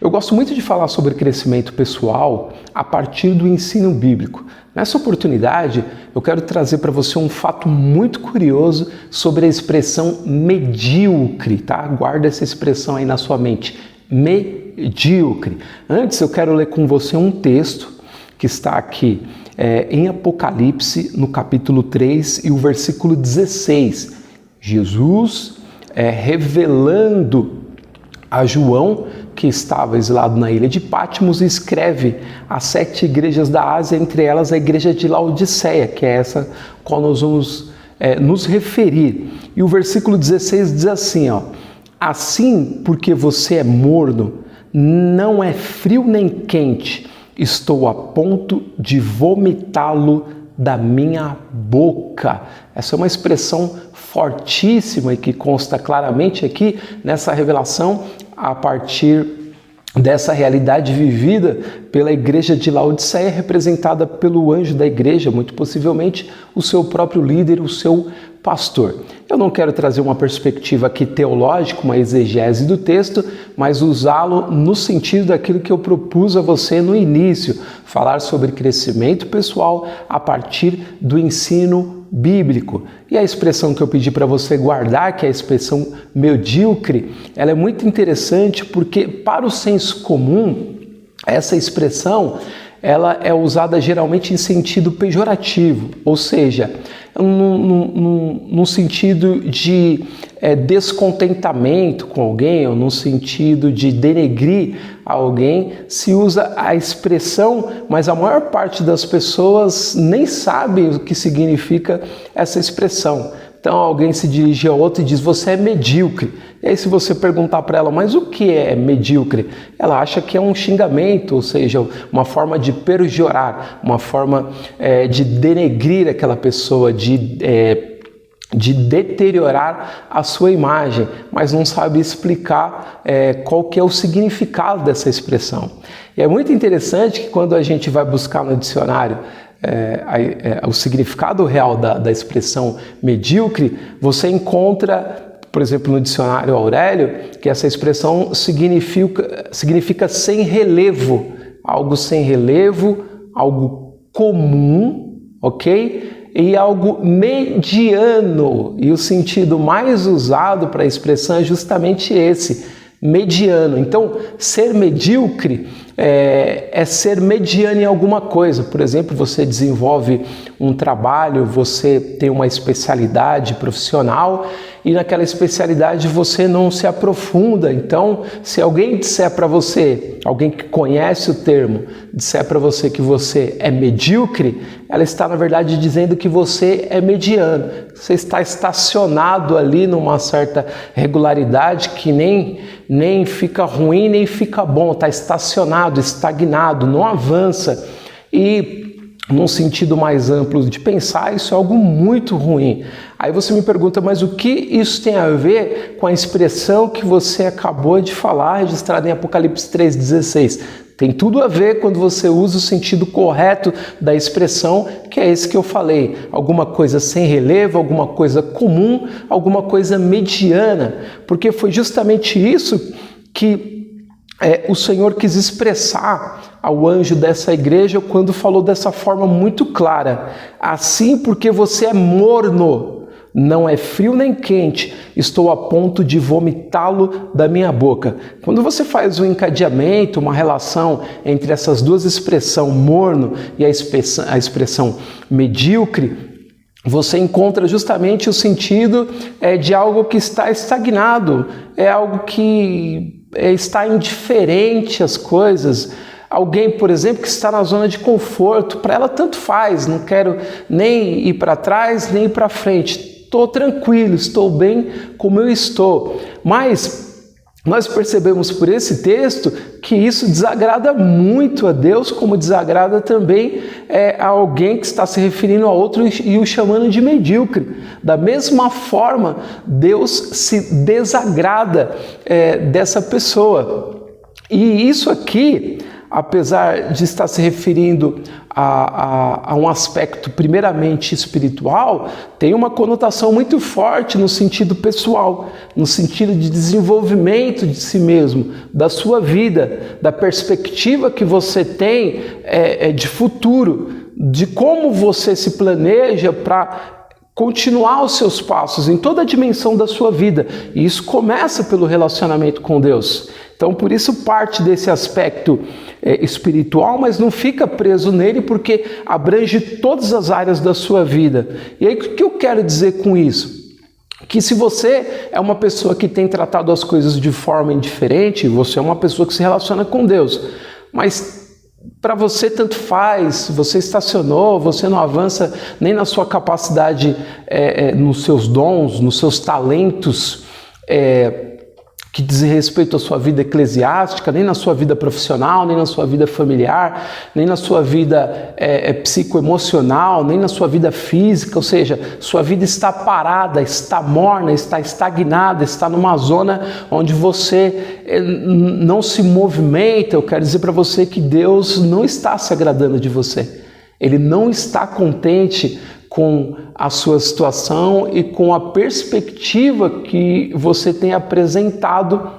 Eu gosto muito de falar sobre crescimento pessoal a partir do ensino bíblico. Nessa oportunidade, eu quero trazer para você um fato muito curioso sobre a expressão medíocre, tá? Guarda essa expressão aí na sua mente, medíocre. Antes, eu quero ler com você um texto que está aqui em Apocalipse, no capítulo 3 e o versículo 16. Jesus revelando a João, que estava exilado na ilha de Patmos, e escreve às 7 igrejas da Ásia, entre elas a igreja de Laodiceia, que é essa a qual nós vamos nos referir. E o versículo 16 diz assim, ó: assim, porque você é morno, não é frio nem quente, estou a ponto de vomitá-lo da minha boca. Essa é uma expressão fortíssima e que consta claramente aqui nessa revelação a partir dessa realidade vivida pela igreja de Laodiceia, representada pelo anjo da igreja, muito possivelmente o seu próprio líder, o seu pastor. Eu não quero trazer uma perspectiva aqui teológica, uma exegese do texto, mas usá-lo no sentido daquilo que eu propus a você no início, falar sobre crescimento pessoal a partir do ensino bíblico. E a expressão que eu pedi para você guardar, que é a expressão medíocre, ela é muito interessante porque, para o senso comum, essa expressão ela é usada geralmente em sentido pejorativo, ou seja, num sentido de descontentamento com alguém, ou no sentido de denegrir alguém, se usa a expressão, mas a maior parte das pessoas nem sabe o que significa essa expressão. Então alguém se dirige a outro e diz: você é medíocre. E aí se você perguntar para ela: mas o que é medíocre? Ela acha que é um xingamento, ou seja, uma forma de pejorar, uma forma de denegrir aquela pessoa, de deteriorar a sua imagem, mas não sabe explicar qual que é o significado dessa expressão. E é muito interessante que quando a gente vai buscar no dicionário o significado real da expressão medíocre, você encontra, por exemplo, no dicionário Aurélio, que essa expressão significa sem relevo, algo sem relevo, algo comum, ok? E algo mediano. E o sentido mais usado para a expressão é justamente esse, mediano. Então, ser medíocre é ser mediano em alguma coisa. Por exemplo, você desenvolve um trabalho, você tem uma especialidade profissional e naquela especialidade você não se aprofunda. Então, se alguém disser para você, alguém que conhece o termo, disser para você que você é medíocre, ela está, na verdade, dizendo que você é mediano. Você está estacionado ali numa certa regularidade que nem fica ruim, nem fica bom. Está estacionado, estagnado, não avança. E num sentido mais amplo de pensar, isso é algo muito ruim. Aí você me pergunta: mas o que isso tem a ver com a expressão que você acabou de falar, registrada em Apocalipse 3,16? Tem tudo a ver quando você usa o sentido correto da expressão, que é esse que eu falei. Alguma coisa sem relevo, alguma coisa comum, alguma coisa mediana. Porque foi justamente isso que o Senhor quis expressar ao anjo dessa igreja quando falou dessa forma muito clara. Assim, porque você é morno, não é frio nem quente, estou a ponto de vomitá-lo da minha boca. Quando você faz um encadeamento, uma relação entre essas duas expressões, morno e a expressão medíocre, você encontra justamente o sentido de algo que está estagnado, é algo que está indiferente às coisas. Alguém, por exemplo, que está na zona de conforto, para ela tanto faz, não quero nem ir para trás, nem ir para frente. Estou tranquilo, estou bem como eu estou. Mas nós percebemos por esse texto que isso desagrada muito a Deus, como desagrada também a alguém que está se referindo a outro e o chamando de medíocre. Da mesma forma, Deus se desagrada dessa pessoa. E isso aqui, apesar de estar se referindo a um aspecto primeiramente espiritual, tem uma conotação muito forte no sentido pessoal, no sentido de desenvolvimento de si mesmo, da sua vida, da perspectiva que você tem de futuro, de como você se planeja para continuar os seus passos em toda a dimensão da sua vida. E isso começa pelo relacionamento com Deus. Então, por isso parte desse aspecto espiritual, mas não fica preso nele, porque abrange todas as áreas da sua vida. E aí, o que eu quero dizer com isso? Que se você é uma pessoa que tem tratado as coisas de forma indiferente, você é uma pessoa que se relaciona com Deus, mas para você tanto faz, você estacionou, você não avança nem na sua capacidade, nos seus dons, nos seus talentos, que dizem respeito à sua vida eclesiástica, nem na sua vida profissional, nem na sua vida familiar, nem na sua vida psicoemocional, nem na sua vida física, ou seja, sua vida está parada, está morna, está estagnada, está numa zona onde você não se movimenta. Eu quero dizer para você que Deus não está se agradando de você. Ele não está contente com a sua situação e com a perspectiva que você tem apresentado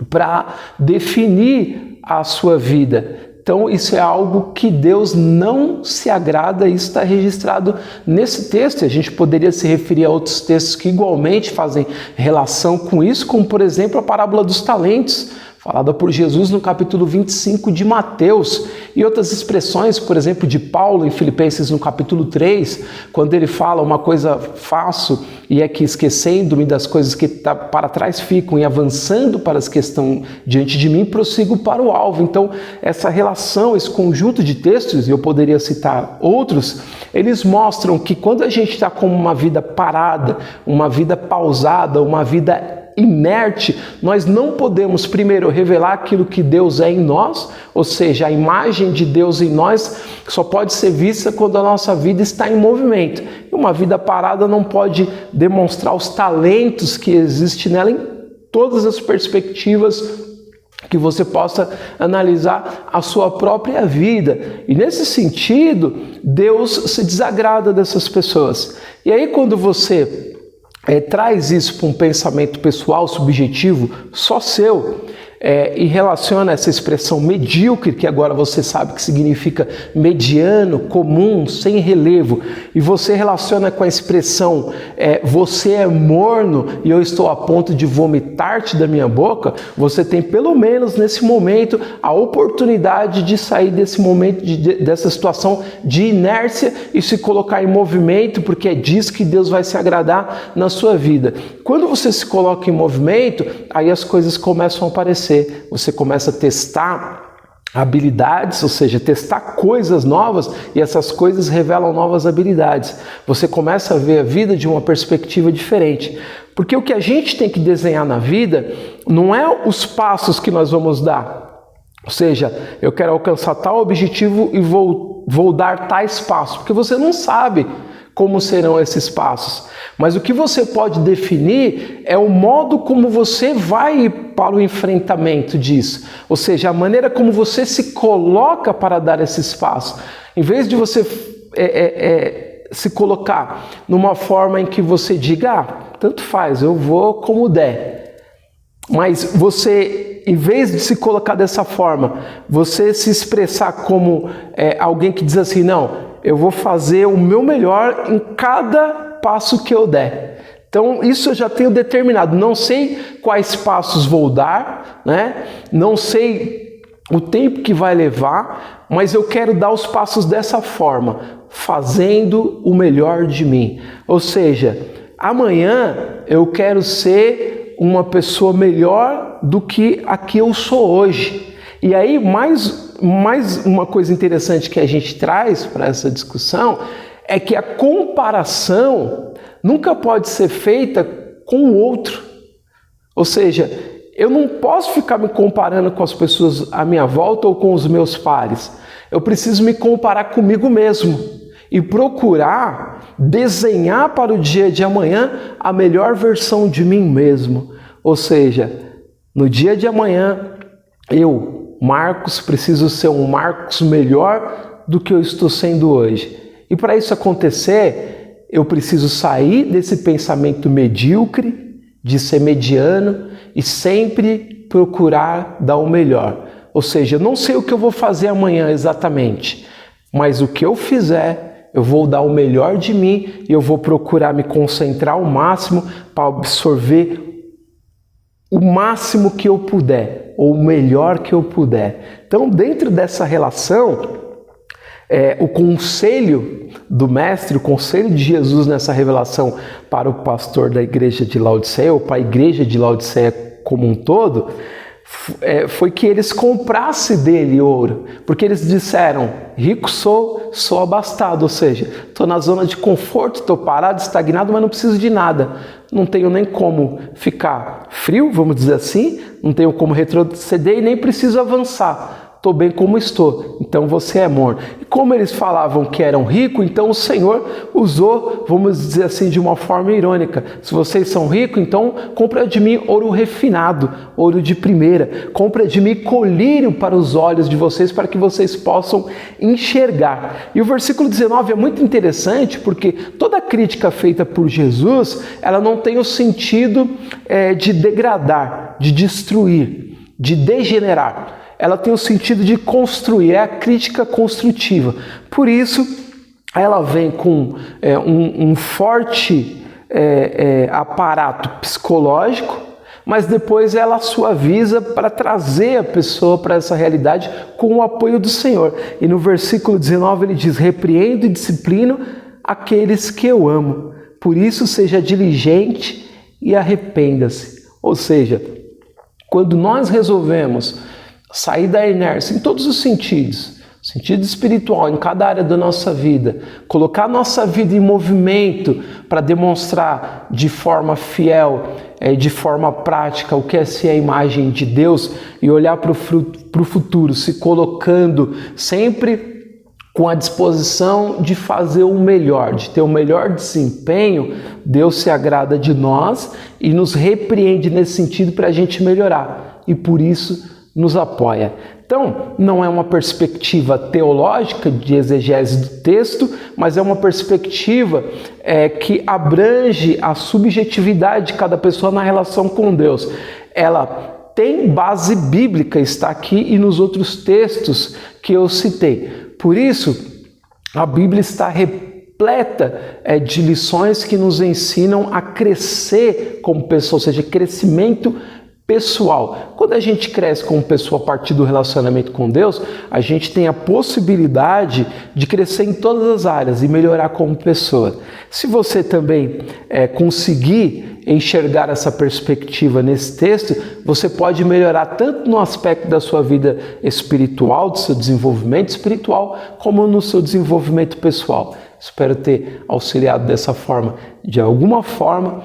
para definir a sua vida. Então, isso é algo que Deus não se agrada, e isso está registrado nesse texto. A gente poderia se referir a outros textos que igualmente fazem relação com isso, como, por exemplo, a parábola dos talentos, falada por Jesus no capítulo 25 de Mateus, e outras expressões, por exemplo, de Paulo em Filipenses no capítulo 3, quando ele fala: uma coisa faço, e é que esquecendo-me das coisas que para trás ficam e avançando para as que estão diante de mim, prossigo para o alvo. Então, essa relação, esse conjunto de textos, e eu poderia citar outros, eles mostram que quando a gente está com uma vida parada, uma vida pausada, uma vida inerte, nós não podemos primeiro revelar aquilo que Deus é em nós, ou seja, a imagem de Deus em nós só pode ser vista quando a nossa vida está em movimento. E uma vida parada não pode demonstrar os talentos que existem nela em todas as perspectivas que você possa analisar a sua própria vida. E nesse sentido, Deus se desagrada dessas pessoas. E aí, quando você traz isso para um pensamento pessoal, subjetivo, só seu, e relaciona essa expressão medíocre, que agora você sabe que significa mediano, comum, sem relevo, e você relaciona com a expressão você é morno e eu estou a ponto de vomitar-te da minha boca, você tem pelo menos nesse momento a oportunidade de sair desse momento, dessa situação de inércia e se colocar em movimento, porque é disso que Deus vai se agradar na sua vida. Quando você se coloca em movimento, aí as coisas começam a aparecer. Você começa a testar habilidades, ou seja, testar coisas novas, e essas coisas revelam novas habilidades. Você começa a ver a vida de uma perspectiva diferente. Porque o que a gente tem que desenhar na vida não é os passos que nós vamos dar. Ou seja, eu quero alcançar tal objetivo e vou dar tais passos, porque você não sabe como serão esses passos. Mas o que você pode definir é o modo como você vai para o enfrentamento disso. Ou seja, a maneira como você se coloca para dar esses passos. Em vez de você se colocar numa forma em que você diga, tanto faz, eu vou como der. Mas você, em vez de se colocar dessa forma, você se expressar como alguém que diz assim, não, eu vou fazer o meu melhor em cada passo que eu der. Então, isso eu já tenho determinado. Não sei quais passos vou dar, né? Não sei o tempo que vai levar, mas eu quero dar os passos dessa forma, fazendo o melhor de mim. Ou seja, amanhã eu quero ser uma pessoa melhor do que a que eu sou hoje. E aí, mais uma coisa interessante que a gente traz para essa discussão é que a comparação nunca pode ser feita com o outro. Ou seja, eu não posso ficar me comparando com as pessoas à minha volta ou com os meus pares. Eu preciso me comparar comigo mesmo e procurar desenhar para o dia de amanhã a melhor versão de mim mesmo. Ou seja, no dia de amanhã, eu Marcos, preciso ser um Marcos melhor do que eu estou sendo hoje. E para isso acontecer, eu preciso sair desse pensamento medíocre, de ser mediano e sempre procurar dar o melhor. Ou seja, eu não sei o que eu vou fazer amanhã exatamente, mas o que eu fizer, eu vou dar o melhor de mim e eu vou procurar me concentrar ao máximo para absorver o máximo que eu puder, ou o melhor que eu puder. Então, dentro dessa relação, o conselho do Mestre, o conselho de Jesus nessa revelação para o pastor da igreja de Laodiceia, ou para a igreja de Laodiceia como um todo, foi que eles comprassem dele ouro, porque eles disseram, rico sou abastado, ou seja, estou na zona de conforto, estou parado, estagnado, mas não preciso de nada, não tenho nem como ficar frio, vamos dizer assim, não tenho como retroceder e nem preciso avançar. Estou bem como estou, então você é morno. E como eles falavam que eram ricos, então o Senhor usou, vamos dizer assim, de uma forma irônica. Se vocês são ricos, então compra de mim ouro refinado, ouro de primeira. Compra de mim colírio para os olhos de vocês, para que vocês possam enxergar. E o versículo 19 é muito interessante, porque toda crítica feita por Jesus, ela não tem o sentido de degradar, de destruir, de degenerar. Ela tem o sentido de construir, é a crítica construtiva. Por isso, ela vem com um forte aparato psicológico, mas depois ela suaviza para trazer a pessoa para essa realidade com o apoio do Senhor. E no versículo 19 ele diz, repreendo e disciplino aqueles que eu amo. Por isso seja diligente e arrependa-se. Ou seja, quando nós resolvemos sair da inércia em todos os sentidos, sentido espiritual, em cada área da nossa vida, colocar a nossa vida em movimento para demonstrar de forma fiel, de forma prática o que é ser a imagem de Deus e olhar para o futuro, se colocando sempre com a disposição de fazer o melhor, de ter o melhor desempenho, Deus se agrada de nós e nos repreende nesse sentido para a gente melhorar. E por isso nos apoia. Então, não é uma perspectiva teológica de exegese do texto, mas é uma perspectiva que abrange a subjetividade de cada pessoa na relação com Deus. Ela tem base bíblica, está aqui e nos outros textos que eu citei. Por isso, a Bíblia está repleta de lições que nos ensinam a crescer como pessoa, ou seja, crescimento pessoal. Quando a gente cresce como pessoa a partir do relacionamento com Deus, a gente tem a possibilidade de crescer em todas as áreas e melhorar como pessoa. Se você também conseguir enxergar essa perspectiva nesse texto, você pode melhorar tanto no aspecto da sua vida espiritual, do seu desenvolvimento espiritual, como no seu desenvolvimento pessoal. Espero ter auxiliado dessa forma, de alguma forma,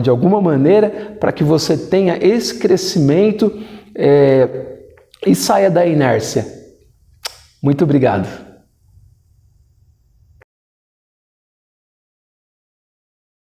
de alguma maneira, para que você tenha esse crescimento e saia da inércia. Muito obrigado.